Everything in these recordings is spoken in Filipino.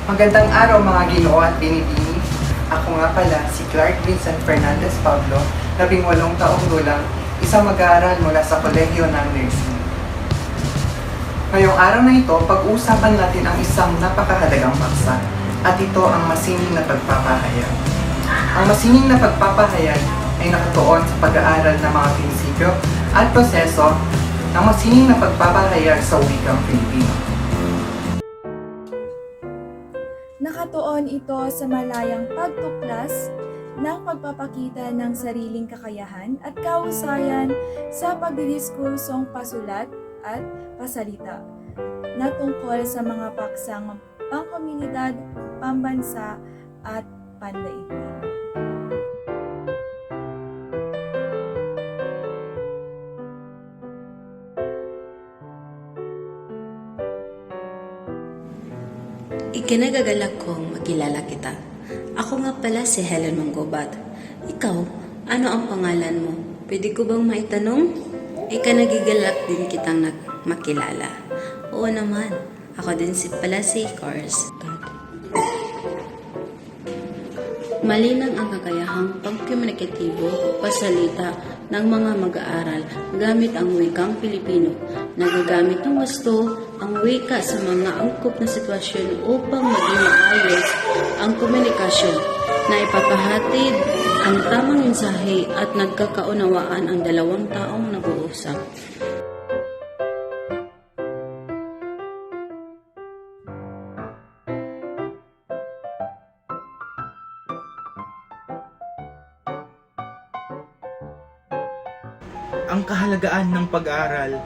Magandang araw mga Ginoo at Binibini. Ako nga pala si Clark Vincent Fernandez Pablo, 18 taong gulang, isang mag-aaral mula sa Kolehiyo ng Nursing. Ngayong araw na ito, pag-uusapan natin ang isang napakahalagang paksa at ito ang masining na pagpapahayag. Ang masining na pagpapahayag ay nakatuon sa pag-aaral ng mga prinsipyo at proseso ng masining na pagpapahayag sa wikang Pilipino. Nakatuon ito sa malayang pagtuklas ng pagpapakita ng sariling kakayahan at kahusayan sa pagdidiskursong pasulat at pasalita na tungkol sa mga paksang pangkomunidad, pambansa at pandaigdig. Ikinagagalak kong makilala kita. Ako nga pala si Helen Manggobat. Ikaw, ano ang pangalan mo? Pwede ko bang maitanong? Ikanagigalak din kitang makilala. Oo naman, ako din pala si Cars. Malinang ang kakayahang pagkomunikatibo, pasalita ng mga mag-aaral gamit ang wikang Pilipino. Nagagamit ng gusto ang wika sa mga angkop na sitwasyon upang maging maayos ang komunikasyon na ipapahatid ang tamang mensahe at nagkakaunawaan ang dalawang taong nag-uusap. Ang kahalagaan ng pag-aaral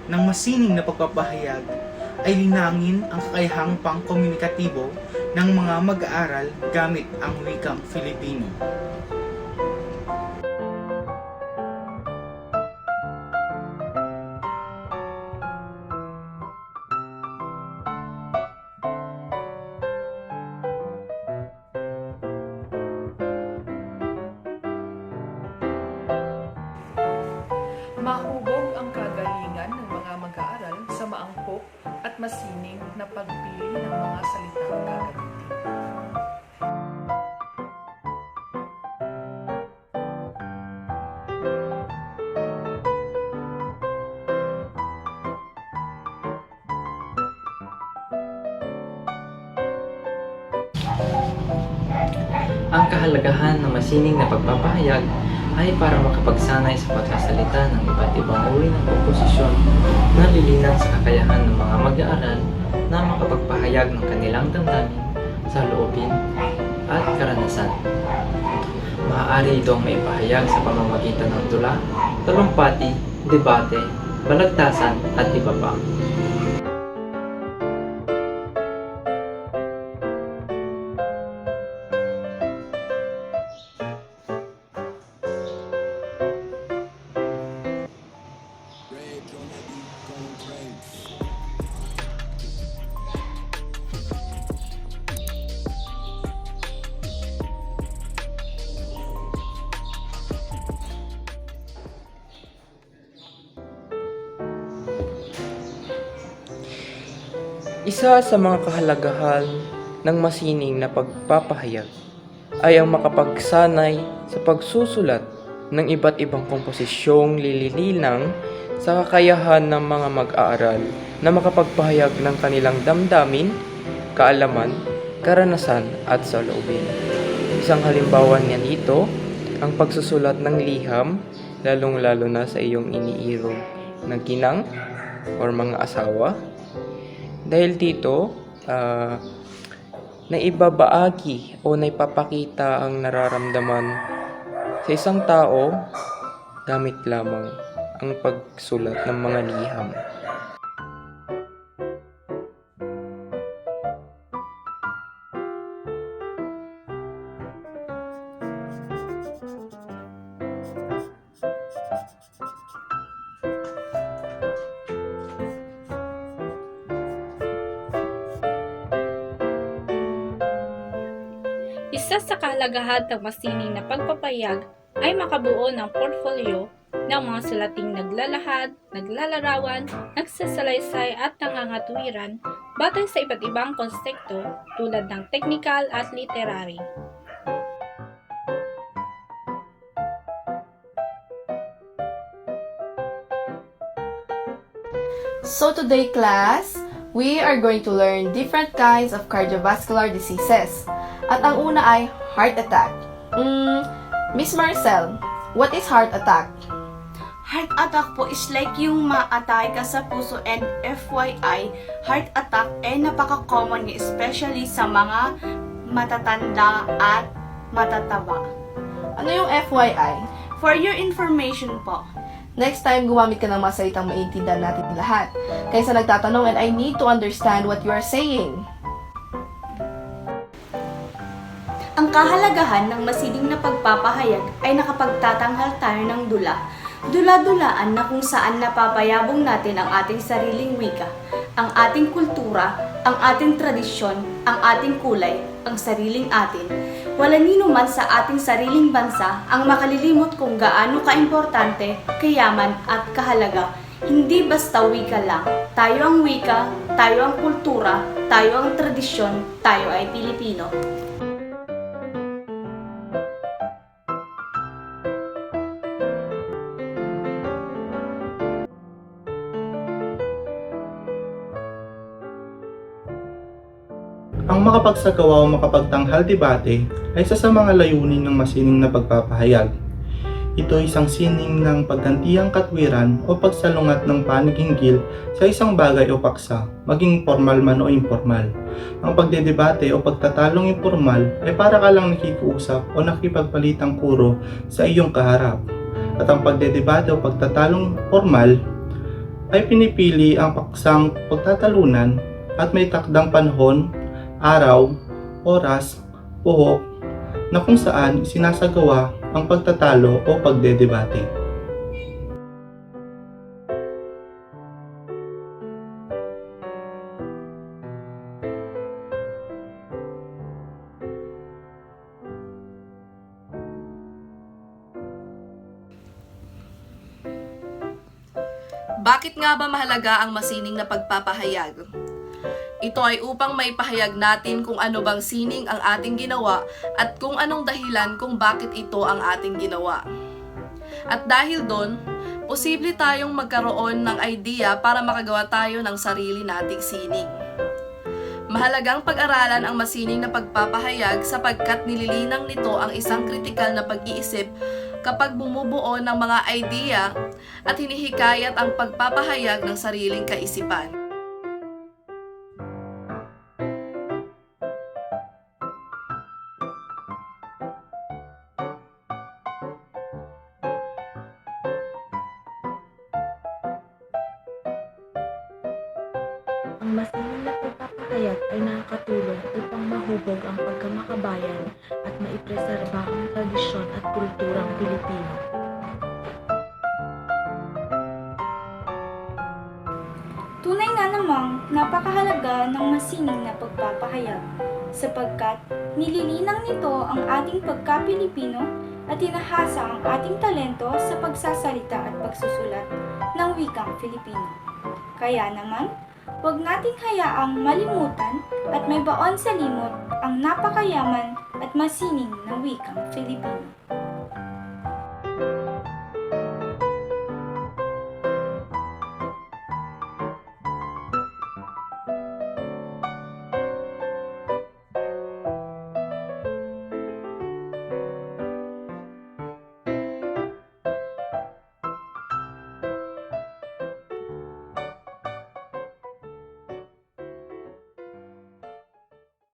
ng masining na pagpapahayag ay linangin ang kakayahang pangkomunikatibo ng mga mag-aaral gamit ang wikang Filipino. Mahubog ang kagalingan ng mga mag-aaral sa maangkop at masining na pagpili ng mga salitang gagamitin. Ang kahalagahan ng masining na pagpapahayag ay para makapagsanay sa pagsasalita ng iba't ibang uri ng komposisyon na lilinang sa kakayahan ng mga mag-aaral na makapagpahayag ng kanilang damdamin, saloobin at karanasan. Maaari itong maipahayag sa pamamagitan ng tula, talumpati, debate, balagtasan at iba pa. Isa sa mga kahalagahan ng masining na pagpapahayag ay ang makapagsanay sa pagsusulat ng iba't ibang komposisyong lililinang sa kakayahan ng mga mag-aaral na makapagpahayag ng kanilang damdamin, kaalaman, karanasan at saloobin. Isang halimbawa niyan dito, ang pagsusulat ng liham, lalong-lalo na sa iyong iniirog na ginang or mga asawa. Dahil dito, naibabaagi o naipapakita ang nararamdaman sa isang tao gamit lamang ang pagsulat ng mga liham. Isa sa kahalagahan ng masining na pagpapahayag ay makabuo ng portfolio ng mga sulating naglalahad, naglalarawan, nagsasalaysay at nangangatwiran batay sa iba't ibang konsepto tulad ng technical at literary. So today class, we are going to learn different kinds of cardiovascular diseases. At ang una ay heart attack. Miss Marcel, what is heart attack? Heart attack po is like yung ma-atake ka sa puso, and FYI, heart attack ay napaka-common niya, especially sa mga matatanda at matataba. Ano yung FYI? For your information po. Next time, gumamit ka ng mga salitang maintindihan natin lahat. Kaysa nagtatanong and I need to understand what you are saying. Ang kahalagahan ng masining na pagpapahayag ay nakapagtatanghal tayo ng dula. Dula-dulaan na kung saan napapayabong natin ang ating sariling wika, ang ating kultura, ang ating tradisyon, ang ating kulay, ang sariling atin. Wala nino man sa ating sariling bansa ang makalilimot kung gaano kaimportante, kayaman at kahalaga. Hindi basta wika lang. Tayo ang wika, tayo ang kultura, tayo ang tradisyon, tayo ay Pilipino. Ang makapagsagawa o makapagtanghal debate ay isa sa mga layunin ng masining na pagpapahayag. Ito ay isang sining ng paggantiang katwiran o pagsalungat ng panig-hinggil sa isang bagay o paksa, maging formal man o informal. Ang pagdedebate o pagtatalong informal ay para ka lang nakikiusap o nakipagpalitang kuro sa iyong kaharap. At ang pagdedebate o pagtatalong formal ay pinipili ang paksang pagtatalunan at may takdang panahon, araw, oras, puhok na kung saan sinasagawa ang pagtatalo o pagdedebate. Bakit nga ba mahalaga ang masining na pagpapahayag? Ito ay upang maipahayag natin kung ano bang sining ang ating ginawa at kung anong dahilan kung bakit ito ang ating ginawa. At dahil doon, posible tayong magkaroon ng idea para makagawa tayo ng sarili nating sining. Mahalagang pag-aralan ang masining na pagpapahayag sapagkat nililinang nito ang isang kritikal na pag-iisip kapag bumubuo ng mga idea at hinihikayat ang pagpapahayag ng sariling kaisipan. Ang masining na pagpapahayag ay nakakatulong upang mahubog ang pagkamakabayan at maipreserba ang tradisyon at kulturang Pilipino. Tunay nga namang napakahalaga ng masining na pagpapahayag sapagkat nililinang nito ang ating pagka-Pilipino at hinahasa ang ating talento sa pagsasalita at pagsusulat ng wikang Filipino. Kaya naman, huwag nating hayaang malimutan at may baon sa limot ang napakayaman at masining ng wikang Filipino.